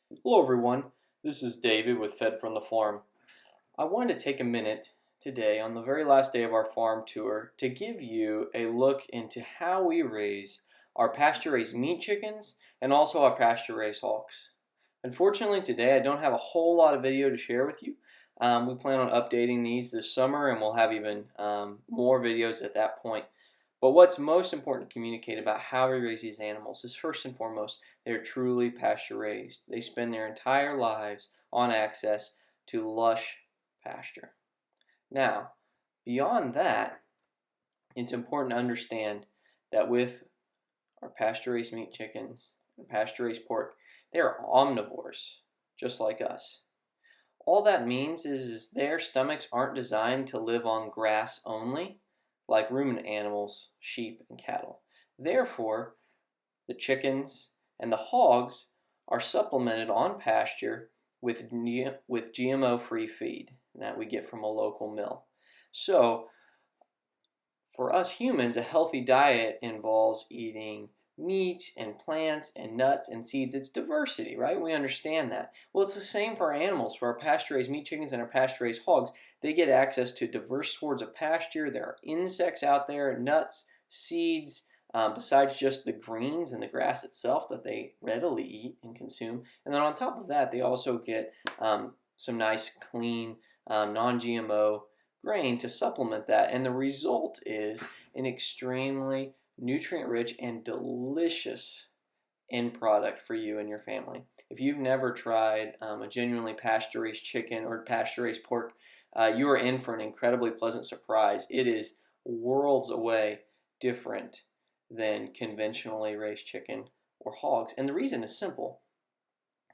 Hello everyone, this is David with Fed from the Farm. I wanted to take a minute today on the very last day of our farm tour to give you a look into how we raise our pasture-raised meat chickens and also our pasture-raised hogs. Unfortunately today I don't have a whole lot of video to share with you. We plan on updating these this summer and we'll have even more videos at that point. But what's most important to communicate about how we raise these animals is first and foremost, they're truly pasture raised. They spend their entire lives on access to lush pasture. Now, beyond that, it's important to understand that with our pasture raised meat chickens and pasture raised pork, they are omnivores, just like us. All that means is their stomachs aren't designed to live on grass only, like ruminant animals, sheep, and cattle. Therefore, the chickens and the hogs are supplemented on pasture with GMO-free feed that we get from a local mill. So, for us humans, a healthy diet involves eating meat and plants and nuts and seeds. It's diversity, right? We understand that. Well, it's the same for our animals. For our pasture-raised meat chickens and our pasture-raised hogs, they get access to diverse sorts of pasture. There are insects out there, nuts, seeds, besides just the greens and the grass itself that they readily eat and consume. And then on top of that, they also get some nice, clean, non-GMO grain to supplement that. And the result is an extremely nutrient-rich and delicious end product for you and your family. If you've never tried a genuinely pasture-raised chicken or pasture-raised pork, you are in for an incredibly pleasant surprise. It is worlds away different than conventionally raised chicken or hogs. And the reason is simple.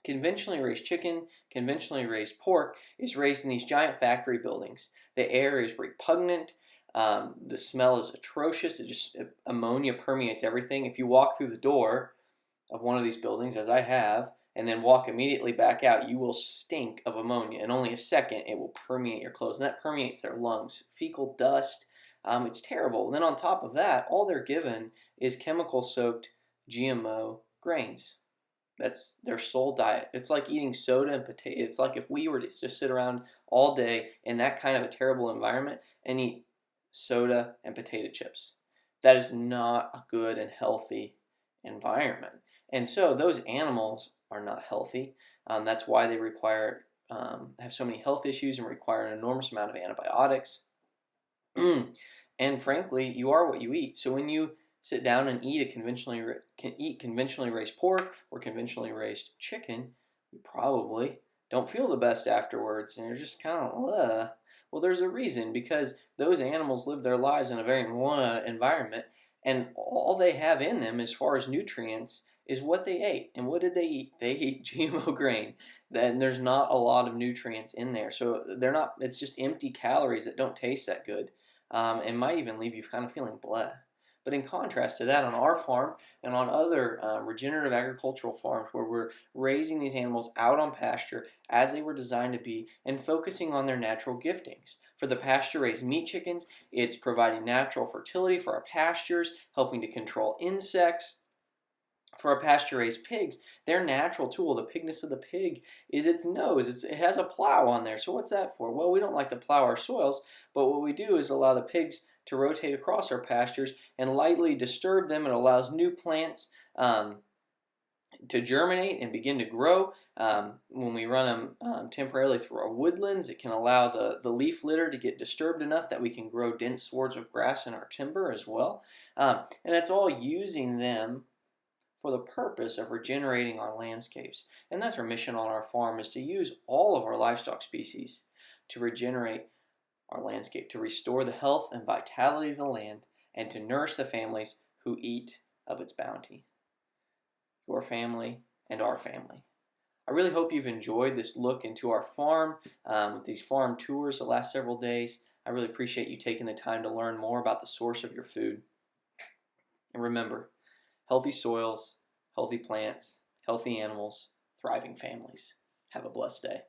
Conventionally raised chicken, conventionally raised pork is raised in these giant factory buildings. The air is repugnant. The smell is atrocious. Ammonia permeates everything. If you walk through the door of one of these buildings, as I have, and then walk immediately back out, you will stink of ammonia. In only a second, it will permeate your clothes, and that permeates their lungs. Fecal dust. It's terrible. And then on top of that, all they're given is chemical-soaked GMO grains. That's their sole diet. It's like eating soda and potato. It's like if we were to just sit around all day in that kind of a terrible environment and eat soda and potato chips. That is not a good and healthy environment. And so those animals are not healthy. That's why they have so many health issues and require an enormous amount of antibiotics. And frankly, you are what you eat. So when you sit down and eat conventionally raised pork or conventionally raised chicken, you probably don't feel the best afterwards, and you're just kind of, ugh. Well, there's a reason, because those animals live their lives in a very environment, and all they have in them as far as nutrients is what they ate. And what did they eat? They ate GMO grain. Then there's not a lot of nutrients in there, so it's just empty calories that don't taste that good, and might even leave you kind of feeling blah. But in contrast to that, on our farm and on other regenerative agricultural farms where we're raising these animals out on pasture as they were designed to be and focusing on their natural giftings. For the pasture-raised meat chickens, it's providing natural fertility for our pastures, helping to control insects. For our pasture-raised pigs, their natural tool, the pigness of the pig, is its nose. It has a plow on there. So what's that for? Well, we don't like to plow our soils, but what we do is allow the pigs to rotate across our pastures and lightly disturb them. It allows new plants to germinate and begin to grow. When we run them temporarily through our woodlands, it can allow the leaf litter to get disturbed enough that we can grow dense swards of grass in our timber as well. And it's all using them for the purpose of regenerating our landscapes. And that's our mission on our farm, is to use all of our livestock species to regenerate our landscape, to restore the health and vitality of the land, and to nourish the families who eat of its bounty. Your family and our family. I really hope you've enjoyed this look into our farm, these farm tours the last several days. I really appreciate you taking the time to learn more about the source of your food. And remember, healthy soils, healthy plants, healthy animals, thriving families. Have a blessed day.